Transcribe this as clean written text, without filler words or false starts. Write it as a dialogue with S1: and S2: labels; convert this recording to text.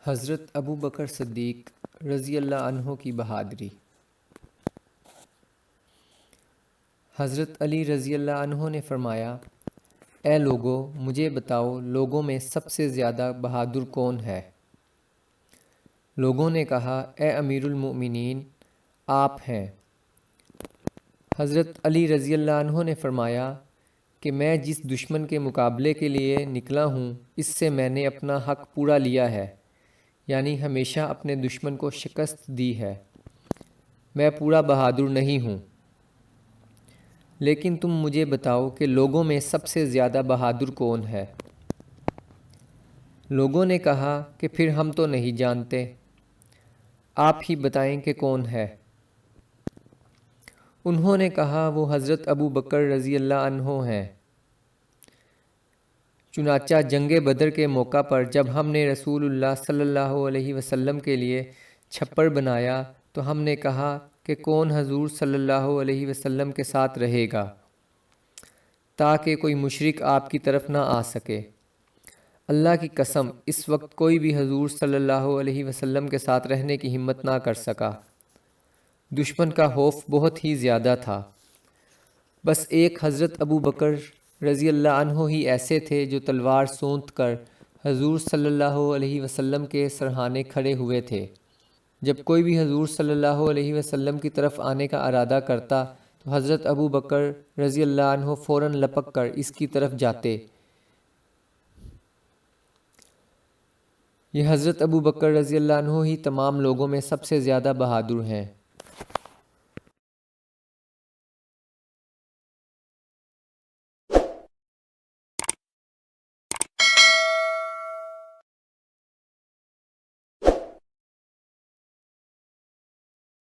S1: حضرت ابو بکر صدیق رضی اللہ عنہ کی بہادری۔ حضرت علی رضی اللہ عنہ نے فرمایا، اے لوگو، مجھے بتاؤ لوگوں میں سب سے زیادہ بہادر کون ہے؟ لوگوں نے کہا، اے امیر المؤمنین، آپ ہیں۔ حضرت علی رضی اللہ عنہ نے فرمایا کہ میں جس دشمن کے مقابلے کے لیے نکلا ہوں، اس سے میں نے اپنا حق پورا لیا ہے، یعنی ہمیشہ اپنے دشمن کو شکست دی ہے۔ میں پورا بہادر نہیں ہوں، لیکن تم مجھے بتاؤ کہ لوگوں میں سب سے زیادہ بہادر کون ہے؟ لوگوں نے کہا کہ پھر ہم تو نہیں جانتے، آپ ہی بتائیں کہ کون ہے؟ انہوں نے کہا، وہ حضرت ابو بکر رضی اللہ عنہ ہیں۔ چنانچہ جنگ بدر کے موقع پر جب ہم نے رسول اللہ صلی اللہ علیہ وسلم کے لیے چھپر بنایا تو ہم نے کہا کہ کون حضور صلی اللہ علیہ وسلم کے ساتھ رہے گا تاکہ کوئی مشرک آپ کی طرف نہ آ سکے۔ اللہ کی قسم، اس وقت کوئی بھی حضور صلی اللہ علیہ وسلم کے ساتھ رہنے کی ہمت نہ کر سکا۔ دشمن کا خوف بہت ہی زیادہ تھا۔ بس ایک حضرت ابو بکر رضی اللہ عنہ ہی ایسے تھے جو تلوار سونت کر حضور صلی اللہ علیہ وسلم کے سرہانے کھڑے ہوئے تھے۔ جب کوئی بھی حضور صلی اللہ علیہ وسلم کی طرف آنے کا ارادہ کرتا تو حضرت ابو بکر رضی اللہ عنہ فوراً لپک کر اس کی طرف جاتے۔ یہ حضرت ابو بکر رضی اللہ عنہ ہی تمام لوگوں میں سب سے زیادہ بہادر ہیں۔